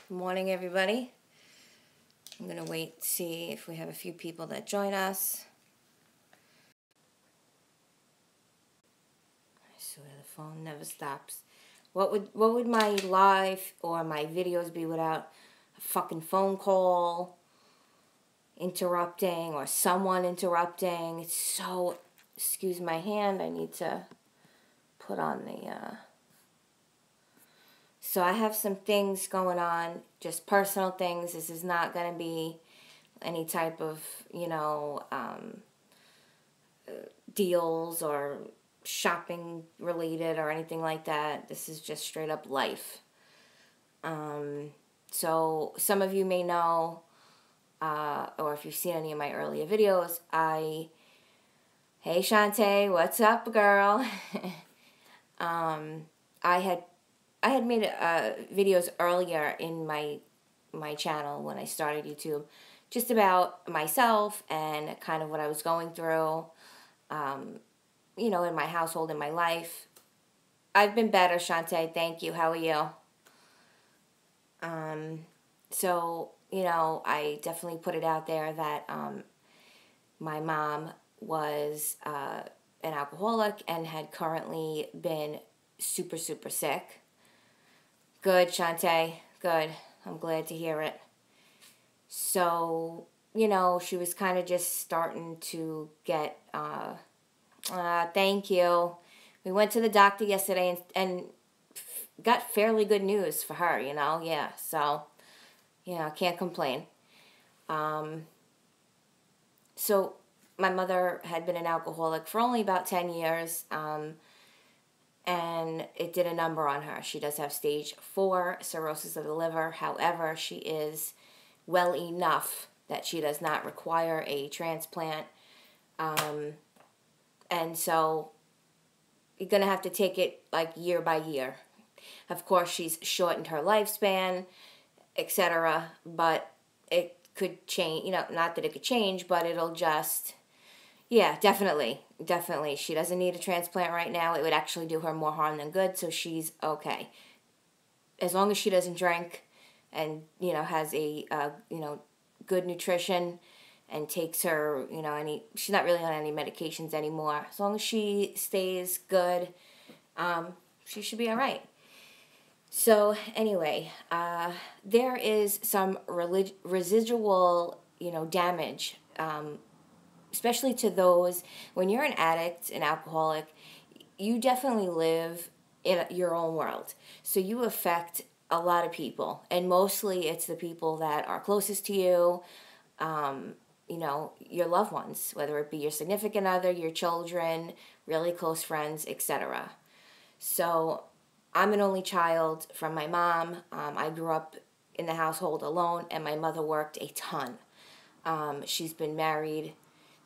Good morning, everybody. I'm going to wait to see if we have a few people that join us. I swear the phone never stops. What would my live or my videos be without a fucking phone call interrupting or someone interrupting? It's so... Excuse my hand. I need to put on the... So I have some things going on, just personal things. This is not going to be any type of, deals or shopping related or anything like that. This is just straight up life. So some of you may know, or if you've seen any of my earlier videos, hey Shantae, what's up, girl? I had made videos earlier in my channel when I started YouTube, just about myself and kind of what I was going through, in my household, in my life. I've been better, Shantae. Thank you. How are you? So, I definitely put it out there that my mom was an alcoholic and had currently been super, super sick. Good, Shantae. Good. I'm glad to hear it. So, she was kind of just starting to get, thank you. We went to the doctor yesterday and got fairly good news for her, yeah. So, can't complain. So, my mother had been an alcoholic for only about 10 years, and it did a number on her. She does have stage 4 cirrhosis of the liver. However, she is well enough that she does not require a transplant. And so you're going to have to take it like year by year. Of course, she's shortened her lifespan, etc. But it could change, not that it could change, but it'll just... Yeah, definitely. Definitely. She doesn't need a transplant right now. It would actually do her more harm than good, so she's okay. As long as she doesn't drink and, has a, good nutrition and takes her, she's not really on any medications anymore. As long as she stays good, she should be all right. So, anyway, there is some residual, damage, especially to those, when you're an addict, an alcoholic, you definitely live in your own world. So you affect a lot of people, and mostly it's the people that are closest to you, your loved ones, whether it be your significant other, your children, really close friends, etc. So I'm an only child from my mom. I grew up in the household alone, and my mother worked a ton. She's been married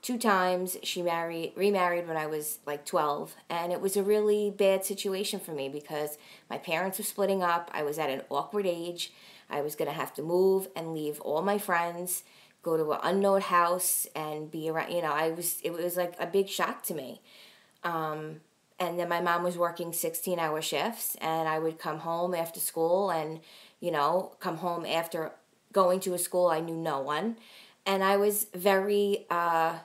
2 times. She remarried when I was like 12, and it was a really bad situation for me because my parents were splitting up. I was at an awkward age. I was going to have to move and leave all my friends, go to an unknown house and be around, it was like a big shock to me. And then my mom was working 16-hour shifts, and I would come home after school and, come home after going to a school I knew no one. And I was very, I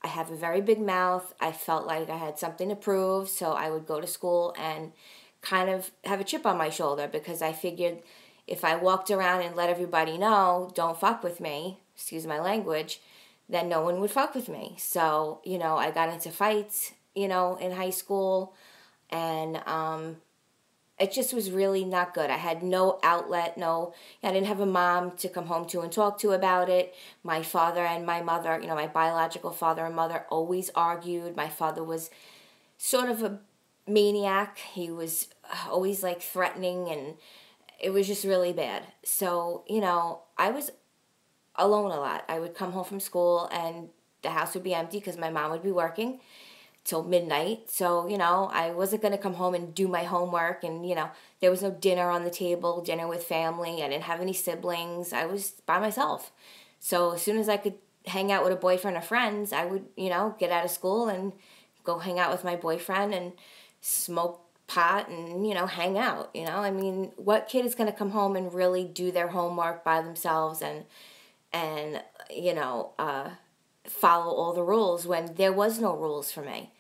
have a very big mouth. I felt like I had something to prove, so I would go to school and kind of have a chip on my shoulder because I figured if I walked around and let everybody know, don't fuck with me, excuse my language, then no one would fuck with me. So, I got into fights, in high school, and it just was really not good. I had no outlet, I didn't have a mom to come home to and talk to about it. My father and my mother, my biological father and mother always argued. My father was sort of a maniac. He was always like threatening, and it was just really bad. So, I was alone a lot. I would come home from school and the house would be empty because my mom would be working till midnight. So, I wasn't going to come home and do my homework, and, there was no dinner on the table, dinner with family. I didn't have any siblings. I was by myself. So as soon as I could hang out with a boyfriend or friends, I would, get out of school and go hang out with my boyfriend and smoke pot and, hang out, I mean, what kid is going to come home and really do their homework by themselves and follow all the rules when there was no rules for me?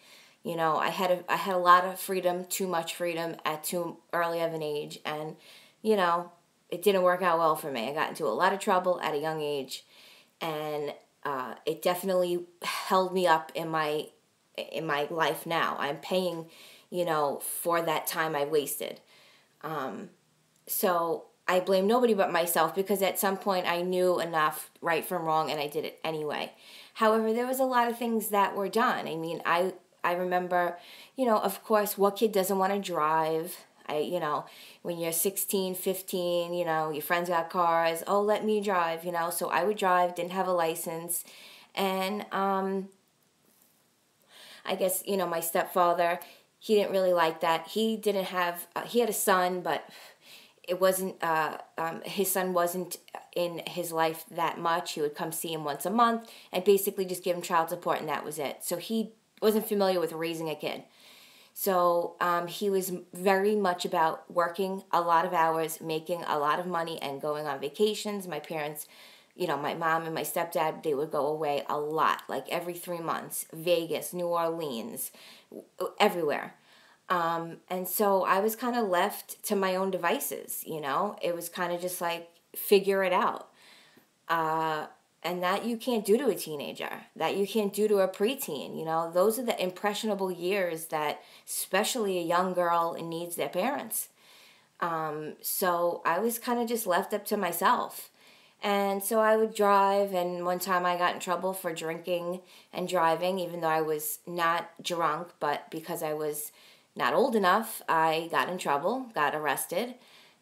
I had a lot of freedom, too much freedom at too early of an age, and it didn't work out well for me. I got into a lot of trouble at a young age, and it definitely held me up in my life now. I'm paying, for that time I wasted. So I blame nobody but myself, because at some point I knew enough right from wrong and I did it anyway. However, there was a lot of things that were done. I mean, I remember, of course, what kid doesn't want to drive? When you're 16, 15, your friends got cars. Oh, let me drive, So I would drive, didn't have a license. And I guess, my stepfather, he didn't really like that. He didn't have, he had a son, but it wasn't, his son wasn't in his life that much. He would come see him once a month and basically just give him child support, and that was it. So he wasn't familiar with raising a kid. So he was very much about working a lot of hours, making a lot of money, and going on vacations. My parents, my mom and my stepdad, they would go away a lot, like every 3 months, Vegas, New Orleans, everywhere. And so I was kind of left to my own devices, It was kind of just like, figure it out. And that you can't do to a teenager, that you can't do to a preteen, Those are the impressionable years that especially a young girl needs their parents. So I was kind of just left up to myself. And so I would drive, and one time I got in trouble for drinking and driving, even though I was not drunk, but because I was not old enough, I got in trouble, got arrested,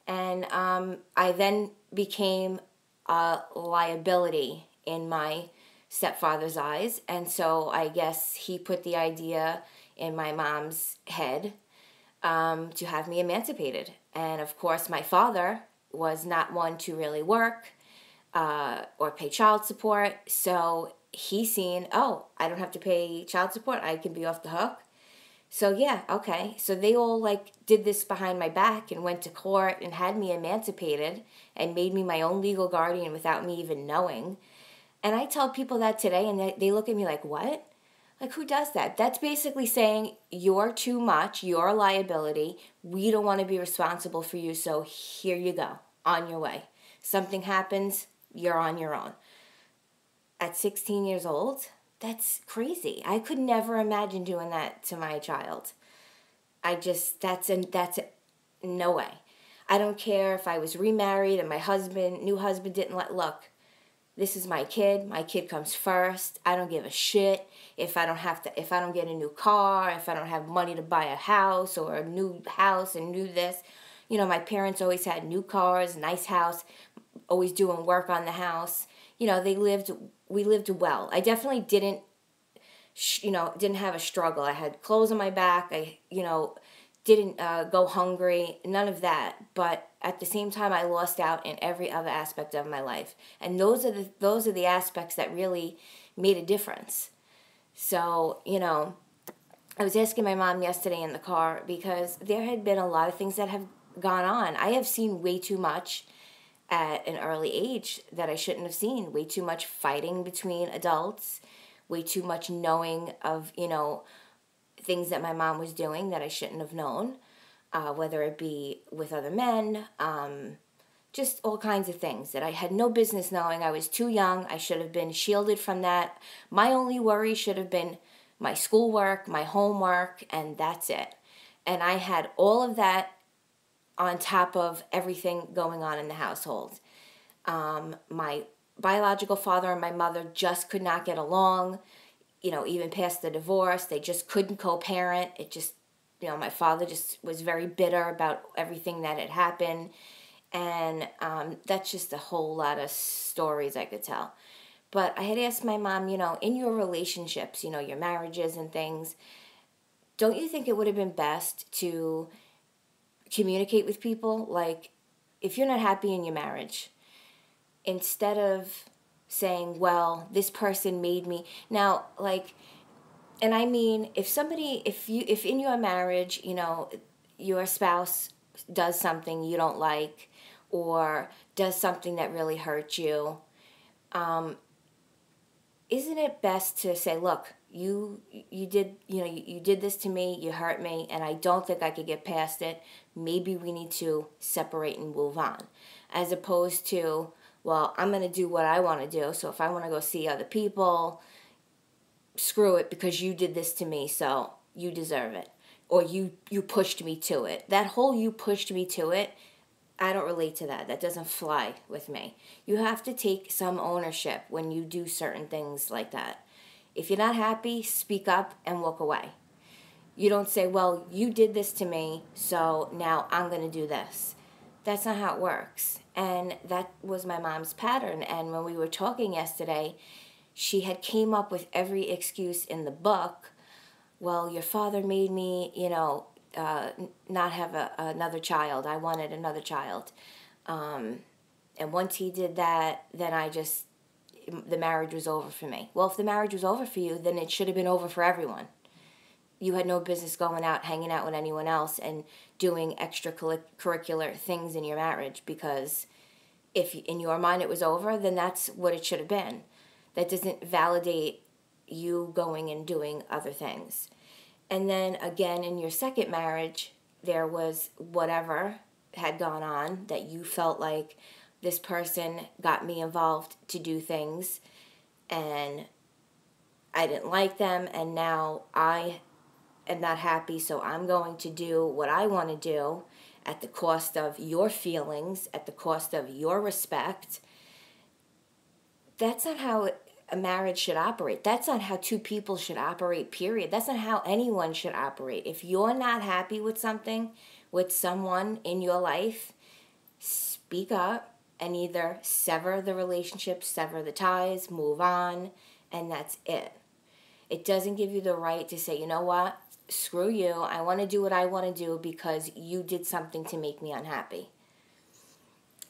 and I then became a liability in my stepfather's eyes, and so I guess he put the idea in my mom's head to have me emancipated. And of course, my father was not one to really work or pay child support, so he seen, oh, I don't have to pay child support, I can be off the hook. So yeah, okay. So they all did this behind my back and went to court and had me emancipated and made me my own legal guardian without me even knowing. And I tell people that today, and they look at me like, what? Like, who does that? That's basically saying, you're too much, you're a liability, we don't want to be responsible for you, so here you go, on your way. Something happens, you're on your own. At 16 years old, that's crazy. I could never imagine doing that to my child. No way. I don't care if I was remarried and my new husband didn't look, this is my kid. My kid comes first. I don't give a shit if I don't get a new car, if I don't have money to buy a house or a new house and new this. My parents always had new cars, nice house, always doing work on the house. We lived well. I definitely didn't have a struggle. I had clothes on my back. I, didn't go hungry, none of that. But at the same time, I lost out in every other aspect of my life. And those are the aspects that really made a difference. So, I was asking my mom yesterday in the car, because there had been a lot of things that have gone on. I have seen way too much at an early age that I shouldn't have seen. Way too much fighting between adults. Way too much knowing of, things that my mom was doing that I shouldn't have known, whether it be with other men, just all kinds of things that I had no business knowing. I was too young. I should have been shielded from that. My only worry should have been my schoolwork, my homework, and that's it. And I had all of that on top of everything going on in the household. My biological father and my mother just could not get along. Even past the divorce, they just couldn't co-parent. It just, my father just was very bitter about everything that had happened. And that's just a whole lot of stories I could tell. But I had asked my mom, in your relationships, your marriages and things, don't you think it would have been best to communicate with people? Like, if you're not happy in your marriage, instead of saying, well, this person made me. Now, and I mean, if in your marriage, your spouse does something you don't like or does something that really hurts you, isn't it best to say, look, you did, you did this to me, you hurt me, and I don't think I could get past it. Maybe we need to separate and move on, as opposed to, well, I'm going to do what I want to do. So if I want to go see other people, screw it, because you did this to me, so you deserve it, or you pushed me to it. That whole "you pushed me to it," I don't relate to that. That doesn't fly with me. You have to take some ownership when you do certain things like that. If you're not happy, speak up and walk away. You don't say, well, you did this to me, so now I'm going to do this. That's not how it works. And that was my mom's pattern. And when we were talking yesterday, she had came up with every excuse in the book. Well, your father made me, not have another child. I wanted another child. And once he did that, then the marriage was over for me. Well, if the marriage was over for you, then it should have been over for everyone. You had no business going out, hanging out with anyone else and doing extracurricular things in your marriage, because if in your mind it was over, then that's what it should have been. That doesn't validate you going and doing other things. And then again, in your second marriage, there was whatever had gone on that you felt like this person got me involved to do things and I didn't like them, and now I am not happy, so I'm going to do what I want to do at the cost of your feelings, at the cost of your respect. That's not how a marriage should operate. That's not how two people should operate, period. That's not how anyone should operate. If you're not happy with something, with someone in your life, speak up and either sever the relationship, sever the ties, move on, and that's it. It doesn't give you the right to say, you know what, screw you, I want to do what I want to do because you did something to make me unhappy.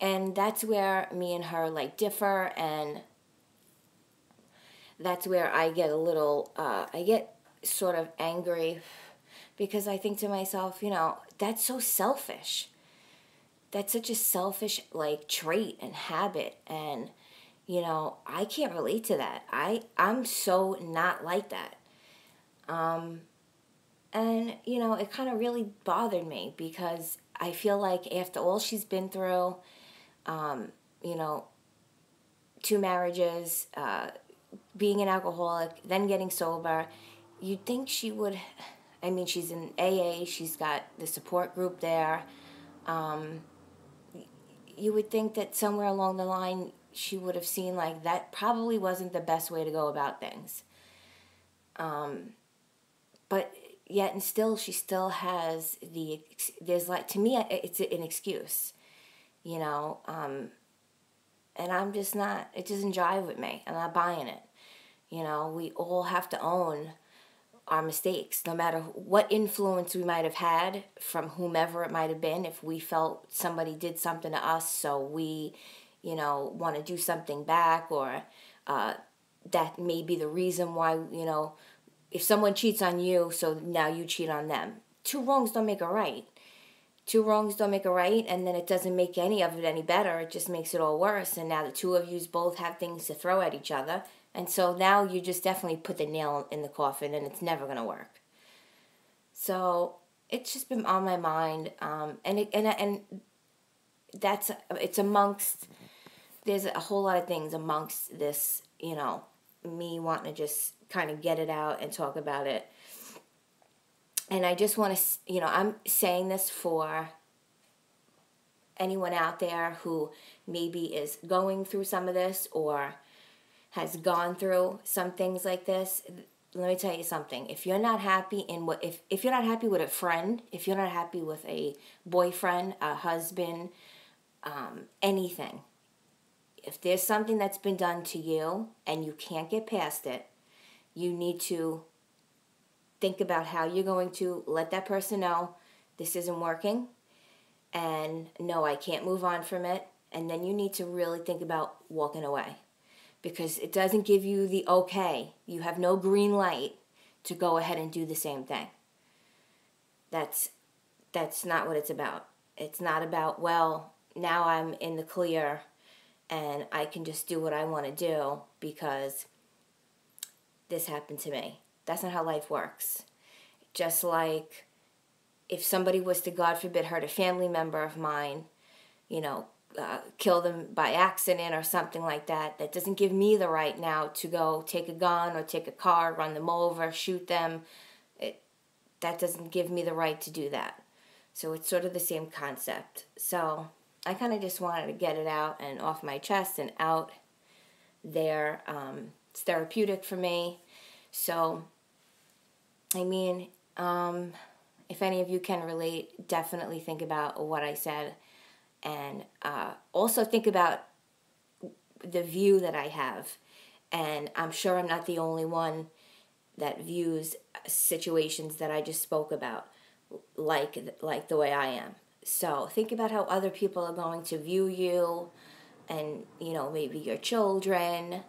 And that's where me and her differ, and that's where I get a little, I get sort of angry, because I think to myself, that's so selfish. That's such a selfish trait and habit, and I can't relate to that. I'm so not like that. And it kind of really bothered me, because I feel like after all she's been through, 2 marriages, being an alcoholic, then getting sober, you'd think she would, she's in AA, she's got the support group there. You would think that somewhere along the line she would have seen that probably wasn't the best way to go about things. But yet and still, she still has there's to me, it's an excuse, and I'm just not, it doesn't jive with me. I'm not buying it. We all have to own our mistakes, no matter what influence we might have had from whomever it might have been. If we felt somebody did something to us, so we, want to do something back, or that may be the reason why, if someone cheats on you, so now you cheat on them. 2 wrongs don't make a right. 2 wrongs don't make a right, and then it doesn't make any of it any better. It just makes it all worse, and now the 2 of you both have things to throw at each other. And so now you just definitely put the nail in the coffin, and it's never going to work. So it's just been on my mind, and it's amongst, there's a whole lot of things amongst this, me wanting to just kind of get it out and talk about it. And I just want to, I'm saying this for anyone out there who maybe is going through some of this or has gone through some things like this. Let me tell you something. If you're not happy if you're not happy with a friend, if you're not happy with a boyfriend, a husband, anything, if there's something that's been done to you and you can't get past it, you need to think about how you're going to let that person know this isn't working, and no, I can't move on from it. And then you need to really think about walking away, because it doesn't give you the okay. You have no green light to go ahead and do the same thing. That's that's not what it's about. It's not about, well, now I'm in the clear and I can just do what I want to do because this happened to me. That's not how life works. Just like if somebody was to, God forbid, hurt a family member of mine, kill them by accident or something like that, that doesn't give me the right now to go take a gun or take a car, run them over, shoot them. That doesn't give me the right to do that. So it's sort of the same concept. So I kind of just wanted to get it out and off my chest and out there. It's therapeutic for me. So, I mean, if any of you can relate, definitely think about what I said. And also think about the view that I have. And I'm sure I'm not the only one that views situations that I just spoke about like the way I am. So think about how other people are going to view you and, maybe your children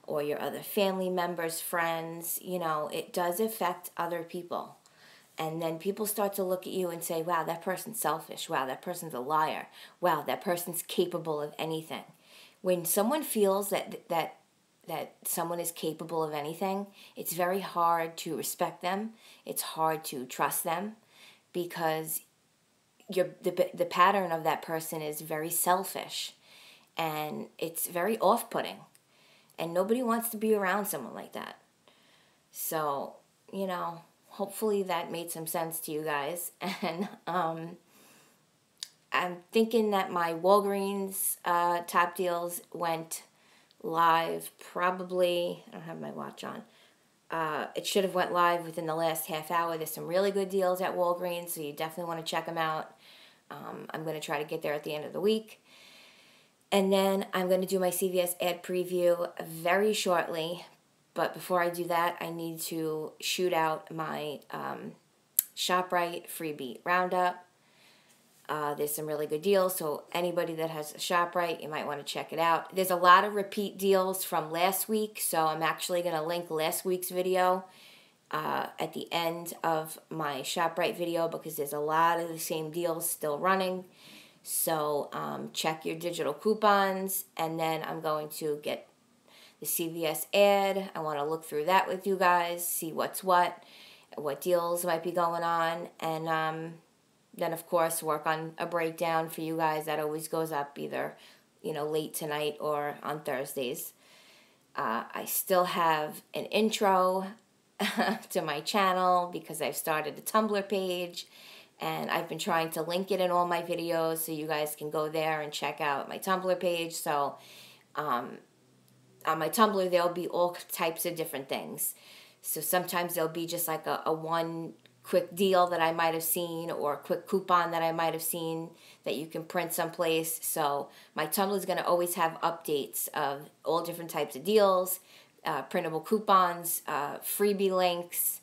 or your other family members, friends. It does affect other people. And then people start to look at you and say, wow, that person's selfish. Wow, that person's a liar. Wow, that person's capable of anything. When someone feels that someone is capable of anything, it's very hard to respect them. It's hard to trust them because the pattern of that person is very selfish and it's very off-putting. And nobody wants to be around someone like that. So, hopefully that made some sense to you guys. And I'm thinking that my Walgreens top deals went live probably, I don't have my watch on. It should have went live within the last half hour. There's some really good deals at Walgreens, so you definitely want to check them out. I'm going to try to get there at the end of the week. And then I'm going to do my CVS ad preview very shortly. But before I do that, I need to shoot out my ShopRite freebie roundup. There's some really good deals, so anybody that has a ShopRite, you might want to check it out. There's a lot of repeat deals from last week, so I'm actually going to link last week's video at the end of my ShopRite video because there's a lot of the same deals still running. So check your digital coupons, and then I'm going to get the CVS ad. I want to look through that with you guys, see what's what deals might be going on, and then, of course, work on a breakdown for you guys that always goes up either, late tonight or on Thursdays. I still have an intro to my channel because I've started a Tumblr page, and I've been trying to link it in all my videos so you guys can go there and check out my Tumblr page. So on my Tumblr, there'll be all types of different things. So sometimes there'll be just like a one quick deal that I might have seen or a quick coupon that I might have seen that you can print someplace. So my Tumblr is going to always have updates of all different types of deals, printable coupons, freebie links,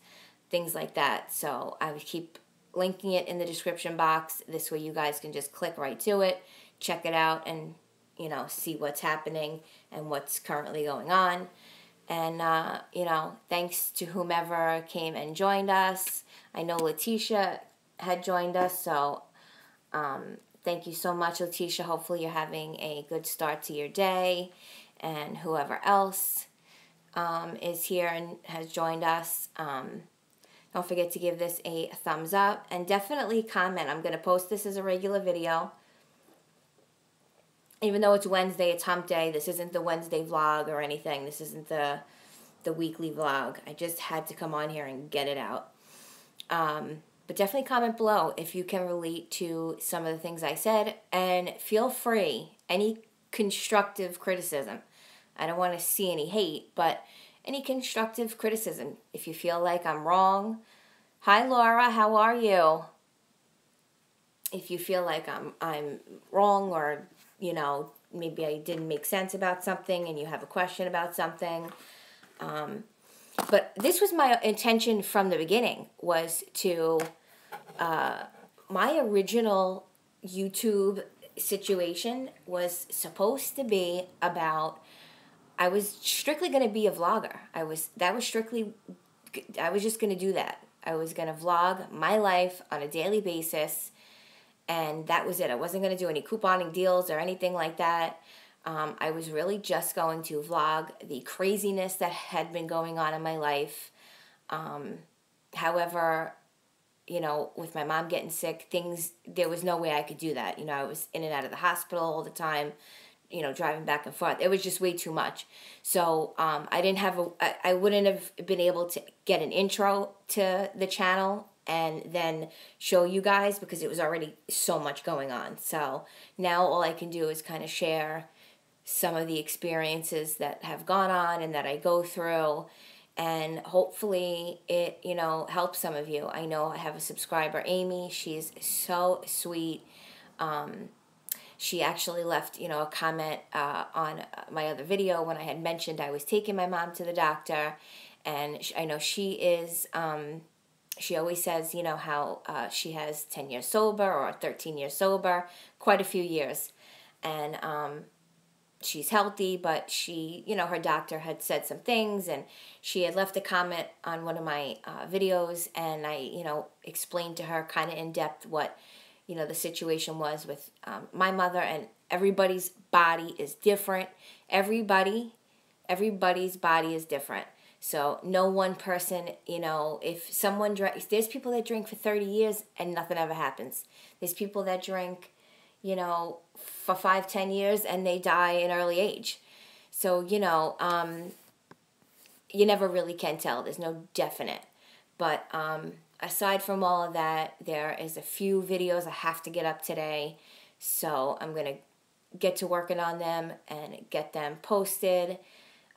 things like that. So I would keep linking it in the description box. This way you guys can just click right to it, check it out, and see what's happening and what's currently going on. And, thanks to whomever came and joined us. I know Letitia had joined us, so thank you so much, Letitia. Hopefully you're having a good start to your day. And whoever else is here and has joined us, don't forget to give this a thumbs up. And definitely comment. I'm going to post this as a regular video. Even though it's Wednesday, it's hump day. This isn't the Wednesday vlog or anything. This isn't the weekly vlog. I just had to come on here and get it out. But definitely comment below if you can relate to some of the things I said. And feel free, any constructive criticism. I don't want to see any hate, but any constructive criticism. If you feel like I'm wrong. Hi, Laura. How are you? If you feel like I'm wrong or maybe I didn't make sense about something and you have a question about something. But this was my intention from the beginning, was to, my original YouTube situation was supposed to be about, I was strictly going to be a vlogger. I was just going to do that. I was going to vlog my life on a daily basis, and that was it. I wasn't going to do any couponing deals or anything like that. I was really just going to vlog the craziness that had been going on in my life. However, you know, with my mom getting sick, there was no way I could do that. You know, I was in and out of the hospital all the time, you know, driving back and forth. It was just way too much. So I wouldn't have been able to get an intro to the channel and then show you guys because it was already so much going on. So now all I can do is kind of share some of the experiences that have gone on and that I go through, and hopefully it, you know, helps some of you. I know I have a subscriber, Amy. She's so sweet. She actually left, you know, a comment on my other video when I had mentioned I was taking my mom to the doctor, and I know she is, she always says, you know, how she has 10 years sober or 13 years sober, quite a few years, and she's healthy, but she, you know, her doctor had said some things, and she had left a comment on one of my videos, and I, you know, explained to her kind of in depth what, you know, the situation was with my mother, and everybody's body is different. Everybody's body is different. So no one person, you know, if someone drinks, there's people that drink for 30 years and nothing ever happens. There's people that drink, you know, for 5-10 years and they die in early age. So, you know, you never really can tell. There's no definite. But aside from all of that, there is a few videos I have to get up today. So I'm going to get to working on them and get them posted.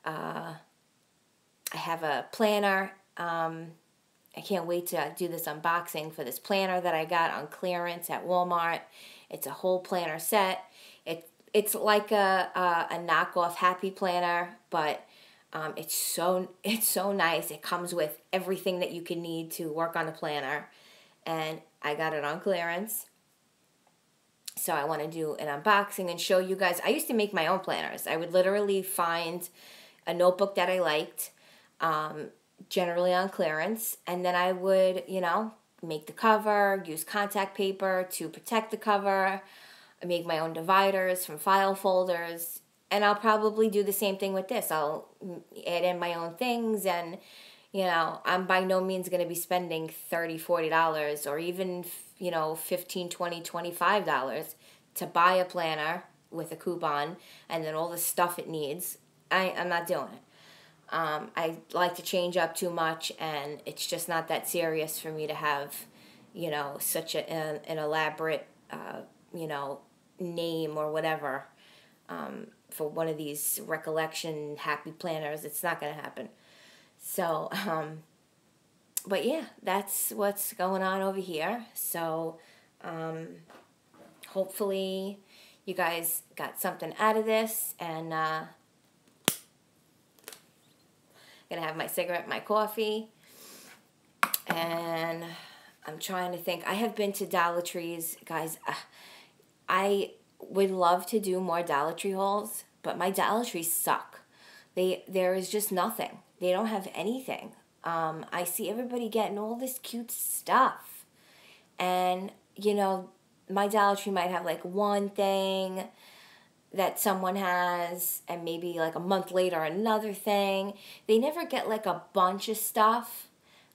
I have a planner. I can't wait to do this unboxing for this planner that I got on clearance at Walmart. It's a whole planner set. It's like a knockoff Happy Planner, but it's so nice. It comes with everything that you can need to work on a planner, and I got it on clearance. So I want to do an unboxing and show you guys. I used to make my own planners. I would literally find a notebook that I liked, generally on clearance, and then I would, you know, make the cover, use contact paper to protect the cover, make my own dividers from file folders, and I'll probably do the same thing with this. I'll add in my own things, and, you know, I'm by no means going to be spending $30, $40 or even, you know, $15, $20, $25 to buy a planner with a coupon and then all the stuff it needs. I'm not doing it. I like to change up too much, and it's just not that serious for me to have, you know, such an elaborate, you know, name or whatever for one of these recollection happy planners. It's not going to happen. So, but yeah, that's what's going on over here. So, hopefully you guys got something out of this, and gonna have my cigarette, my coffee, and I'm trying to think. I have been to Dollar Trees, guys. I would love to do more Dollar Tree hauls, but my Dollar Trees suck. There is just nothing. They don't have anything. I see everybody getting all this cute stuff, and you know, my Dollar Tree might have like one thing that someone has, and maybe like a month later another thing. They never get like a bunch of stuff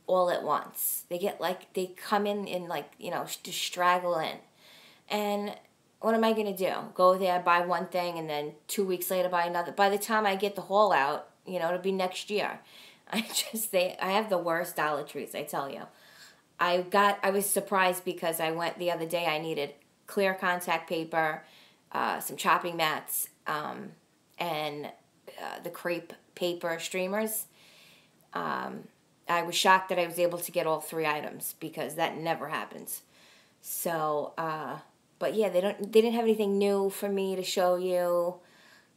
all at once. They get like, they come in like, you know, just straggle in. And what am I going to do? Go there, buy one thing, and then 2 weeks later buy another. By the time I get the haul out, you know, it'll be next year. I have the worst Dollar Trees, I tell you. I was surprised because I went the other day, I needed clear contact paper, some chopping mats, and the crepe paper streamers. I was shocked that I was able to get all 3 items because that never happens. So, but yeah, they didn't have anything new for me to show you,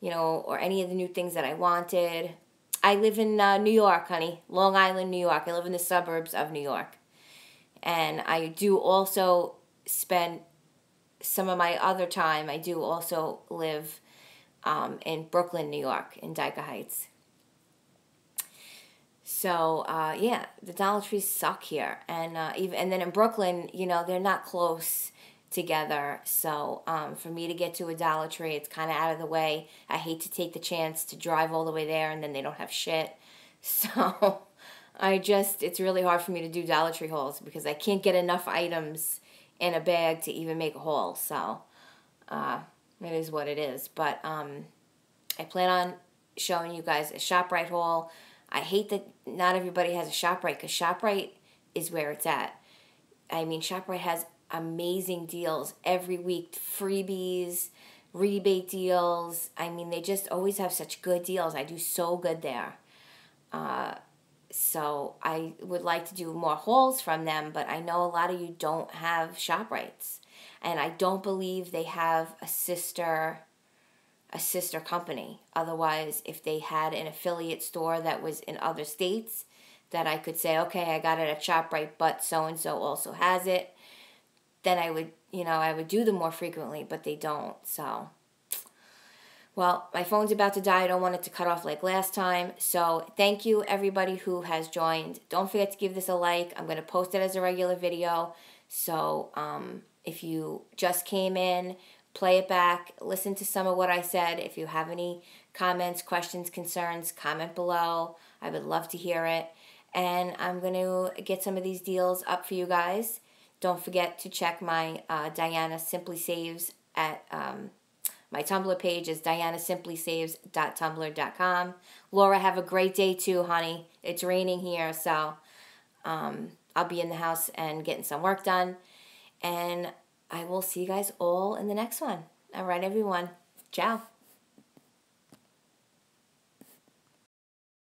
you know, or any of the new things that I wanted. I live in New York, honey, Long Island, New York. I live in the suburbs of New York, and I do also spend some of my other time, I do also live in Brooklyn, New York, in Dyker Heights. So yeah, the Dollar Trees suck here, and and then in Brooklyn, they're not close together. So for me to get to a Dollar Tree, it's kind of out of the way. I hate to take the chance to drive all the way there, and then they don't have shit. So it's really hard for me to do Dollar Tree hauls because I can't get enough items in a bag to even make a haul. So it is what it is. But I plan on showing you guys a ShopRite haul. I hate that not everybody has a ShopRite because ShopRite is where it's at. I mean, ShopRite has amazing deals every week, freebies, rebate deals. I mean, they just always have such good deals. I do so good there. So I would like to do more hauls from them, but I know a lot of you don't have ShopRites. And I don't believe they have a sister company. Otherwise, if they had an affiliate store that was in other states that I could say, okay, I got it at ShopRite, but so-and-so also has it, then I would do them more frequently, but they don't. So, well, my phone's about to die. I don't want it to cut off like last time. So thank you, everybody who has joined. Don't forget to give this a like. I'm going to post it as a regular video. So if you just came in, play it back, listen to some of what I said. If you have any comments, questions, concerns, comment below. I would love to hear it. And I'm going to get some of these deals up for you guys. Don't forget to check my Diana Simply Saves at my Tumblr page is dianasimplysaves.tumblr.com. Laura, have a great day too, honey. It's raining here, so I'll be in the house and getting some work done. And I will see you guys all in the next one. All right, everyone. Ciao.